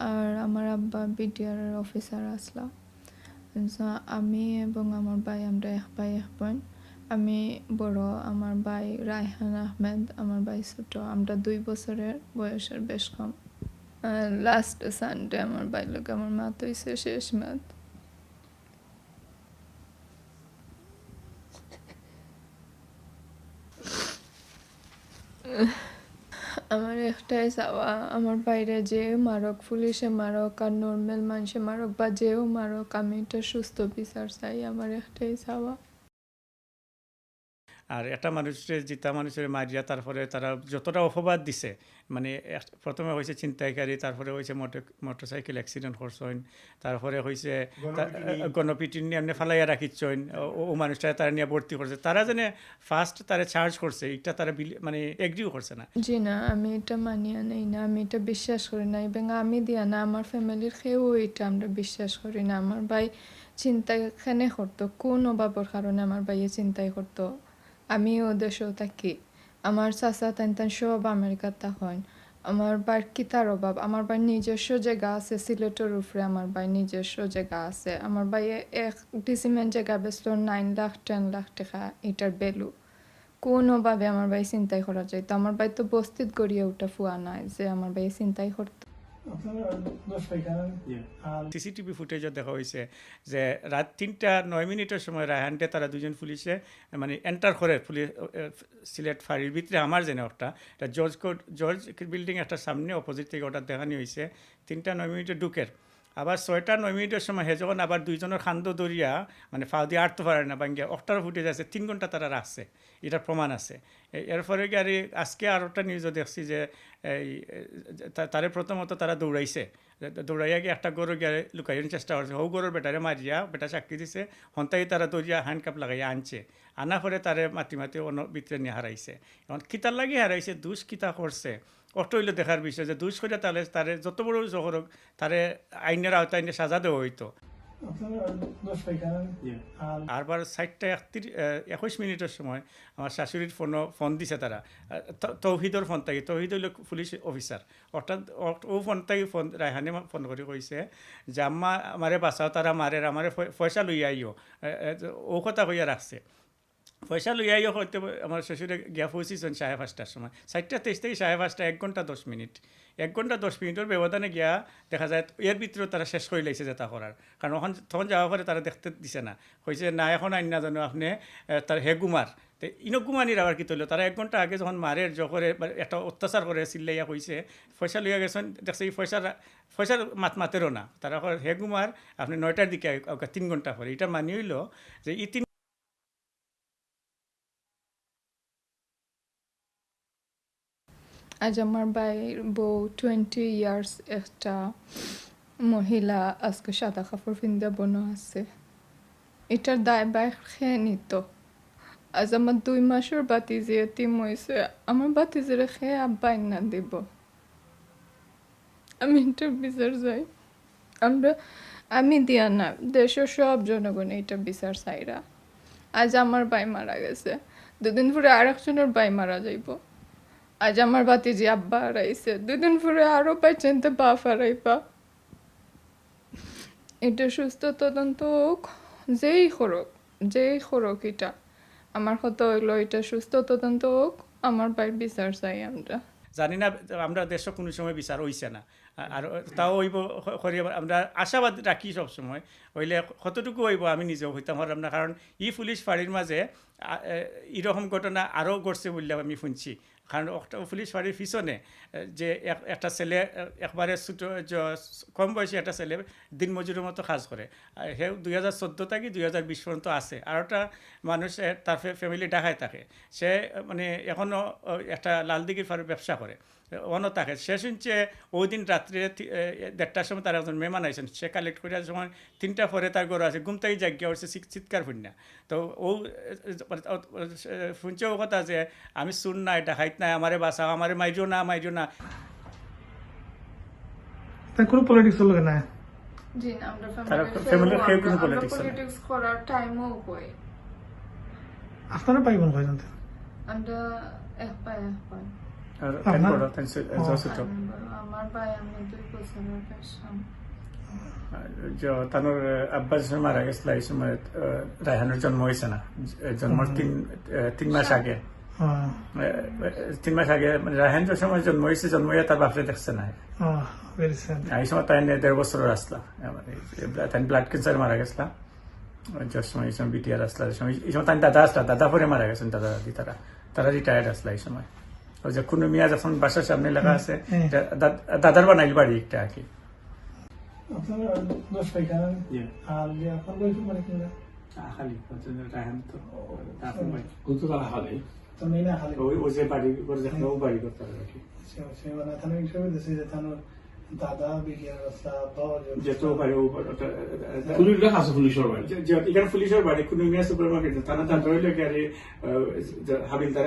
আর আমার আব্বা BTR officer আসলা। আমি এবং আমার ভাই আমরা এক ভাই এক বোন। আমি বড়, আমার ভাই রায়হান আহমেদ, আমার ভাই ছোট। আমরা 2 বছরের বয়সের বেশ কম। লাস্ট সানডে আমার ভাই লোক আমার মাত হয়েছে শেষ মাত। আমার একটাই চাওয়া, আমার বাইরে যে মারক, পুলিশে মারক আর নর্মাল মানুষে মারক বা যেও মারক, আমি এটা সুস্থ বিচার চাই। আমার একটাই চাওয়া। আর একটা মানুষের জিতা মানুষের মারিয়া তারপরে তারা যতটা অপবাদ দিছে মানে প্রথমে হয়েছে ছিনতাইকারী, তারপরে হয়েছে মোটরসাইকেল অ্যাক্সিডেন্ট করছেন, তারপরে হয়েছে গণপিটুনি নিয়ে এমনি ফালাইয়া রাখিচ্ছেন, ও মানুষটা তারা নিয়ে ভর্তি করছে, তারা যেন ফার্স্ট তারা চার্জ করছে এটা তারা মানে এগ্রিও করছে না। জি না, আমি এটা মানিয়া নেই না, আমি এটা বিশ্বাস করি না, এবং আমি দিয়া না আমার ফ্যামিলির কেউ এটা আমরা বিশ্বাস করি না। আমার ভাই চিন্তাই খানে করতো, কোন অভাবের কারণে আমার ভাইয়ে চিন্তাই করতো। আমি ও দেশেও থাকি, আমার চাচা তান সব আমেরিকার তখন। আমার ভাইয়ের কি তার অভাব? আমার ভাই নিজস্ব জায়গা আছে সিলেটের উপরে, আমার ভাই নিজস্ব জায়গা আছে। আমার ভাইয়ে 1 ডিসিমেন্ট জায়গা বেচল 9 লাখ 10 লাখ টাকা, এটার ভ্যালু। কোনোভাবে আমার ভাই চিন্তাই করা যায় তো? আমার ভাই তো বস্তিত গড়িয়ে ওঠা ফুয়া নাই যে আমার ভাই চিন্তাই করতো। সিসিটিভি ফুটেজও দেখা হয়েছে যে রাত 3:09 সময় রায়হানকে তারা দুজন পুলিশে মানে এন্টার করে পুলিশ সিলেট ফাঁড়ির ভিতরে। আমার যেন একটা জর্জ বিল্ডিং একটা সামনে অপোজিট থেকে ওটা দেখানি হয়েছে 3:09 ঢুকের। আবার 6:09 সময় হে যখন আবার দুইজনের খান্দ দরিয়া মানে ফাও দিয়ে আটতে পারে না ভাঙ্গিয়া অক্টার ফুটেজ আছে 3 ঘন্টা তারা রাখছে, এটার প্রমাণ আছে। এরপরে কি আর আজকে আর একটা নিউজও দেখছি যে এই তারে প্রথমত তারা দৌড়াইছে, দৌড়াইয়া গিয়ে একটা গরু গিয়ে লুকাইয়ের চেষ্টা করছে, হৌ গরুর বেটারে মারিয়া বেটা চাকরি দিছে, হন্তাই তারা দৌড়িয়া হ্যান্ডকাপ লাগাইয়া আনছে, আনা পরে তারে মাতি অন্য ভিতরে নিয়ে হারাইছে। এখন কিতার লাগিয়ে হারাইছে, দুষ কিতা করছে অটো হইলে দেখার বিষয় যে দুষ করে তাহলে তারে যত বড় জহর হোক তারে আইনের আওতায় সাজা দেওয়া হইতো। আরবার 4:21 সময় আমার শাশুড়ির ফোন দিছে তারা, তৌহিদর ফোন থাকি, তৌহিদ হইল পুলিশ অফিসার, অর্থাৎ ও ফোন থাকি ফোন রায়হানে ফোন করে কইছে যে আম্মা আমারে বাঁচাও, তারা মারে আমারে পয়সা লইয়া আইও, ও কথা কইয়া রাখছে। পয়সা লইয়া আইও হয়তো আমার শ্বশুরে গিয়া পৌঁছিছেন 5:30 সময়, 4:23 থেকে 5:30, 1 ঘন্টা 10 মিনিট, 1 ঘন্টা 10 মিনিটের ব্যবধানে গিয়া দেখা যায় এর ভিতরেও তারা শেষ করে লাইছে যেটা করার। কারণ তখন যাওয়ার পরে তারা দেখতে দিছে না, কইছে না এখন আইন না জানো আপনি তার হেগুমার তো ইনগুমানির আবার কি তৈল, তারা 1 ঘন্টা আগে যখন মারের জখরে একটা অত্যাচার করে চিল্লাইয়া কইছে পয়সা লইয়া গেছেন, দেখছে এই পয়সার মাতেরও না, তারা হেগুমার আপনি 9টার দিকে 3 ঘন্টা পরে। এটা মানি হইল যে আজ আমার ভাইয়ের বউ 20 ইয়ার্স একটা মহিলা আজকে সাদা কাপড় পিন্দা বনো আছে, এটার দায় বাই খেয়ে নিত। আজ আমার 2 মাসের বাতিজি এতিম হয়েছে, আমার বাতিজিরে খেয়ে আব্বাই না দিব। আমি এটার বিচার চাই। আমি দিয়া না, দেশের সব জনগণ এটা বিচার চাইরা। আজ আমার ভাই মারা গেছে, 2 দিন পরে আরেকজনের ভাই মারা যাইব। আজ আমার বাতিজি আব্বা হারাইছে, 2 দিন পরে আরো ভাই চিনতে বাপ হারাইবা। এটা সুস্থ তদন্ত হোক, যেই করুক এটা। আমার কথা হইলো এটা সুস্থ তদন্ত হোক, আমার ভাইয়ের বিচার চাই আমরা। জানি না আমরা দেশ কোনো সময় বিচার হইছে না, আর তাও হইব আমরা আশাবাদ রাখি সবসময়, হইলে কতটুকু হইব আমি নিজেও হইতাম পারলাম না। কারণ পুলিশ ফাঁড়ির মাঝে এরকম ঘটনা আরও ঘটছে বললে আমি শুনছি। কারণ পুলিশ ফাঁড়ির পিছনে যে একটা ছেলে একবারে ছোটো কম বয়সী একটা ছেলে দিনমজুরের মতো কাজ করে, সে 2014 থেকে 2020 পর্যন্ত আছে। আর একটা মানুষ তার ফ্যামিলি ঢাকায় থাকে, সে মানে এখনও একটা লালদিঘির ফাঁড়ির ব্যবসা করে, অন্য থাকে। সে শুনছে ওই দিন রাত্রে 1:30টার সময় তার একজন মেহমান আইসেন, সে কালেক্ট করে সময় 3টা পরে তার ঘর আছে, ঘুম থেকে জাগিয়া উঠছে চিৎকার ফুন্না। তো ও শুনছে ও কথা যে আমি শুন নাই ডাকাইত নাই, আমারে বাঁচাও, আমারে মাইজো না। কোনো পলিটিক্স লাগে না? জি না, আমরা পলিটিক্স করার টাইমও কই। আপনারা পাইবেন কয়জন? আমরা এক পাই। আর আমার আমার ভাই আমি 2 বছরের পেছাম। যে তানোর আব্বাস মারা গেছিল এই সময় রায়হানের জন্ম হয়েছে না, জন্মের 3 মাস আগে। 3 মাস আগে মানে রায়হান যে সময় জন্ম হয়েছে, জন্ম হয়ে তার বাপরে দেখছে না। এই সময় তাই 1.5 বছরের আসলা, তাই ব্লাড ক্যান্সার মারা গেছিলাম। যার সময় এই সময় বিটিআর আসলা, এই সময় তাই দাদা আসলা, দাদা পরে মারা গেছেন, দাদা দাদি তারা রিটায়ার্ড আসলা এই সময়। ওই যে কোনো মিয়া যখন বাসার সামনে লেখা আছে, দাদার বানাইল বাড়ি একটা আর কি। আপনার দোষ পাইখানা আর আপনার বয়স মানে কিনা খালি রায়হান তো হালে তো নেই না খালি ওই যে বাড়ি করে দেখলে ও বাড়ি করতে হবে আর কি। মানে থানা হিসেবে দিচ্ছে যে থানার দাদা বিটিয়ার রাস্তা বাবা যেত বাড়ি পুলিশ লেখা আছে পুলিশের বাড়ি এখানে পুলিশের বাড়ি কোনো সুপার মার্কেট তারা রইল কি আর হাবিলদার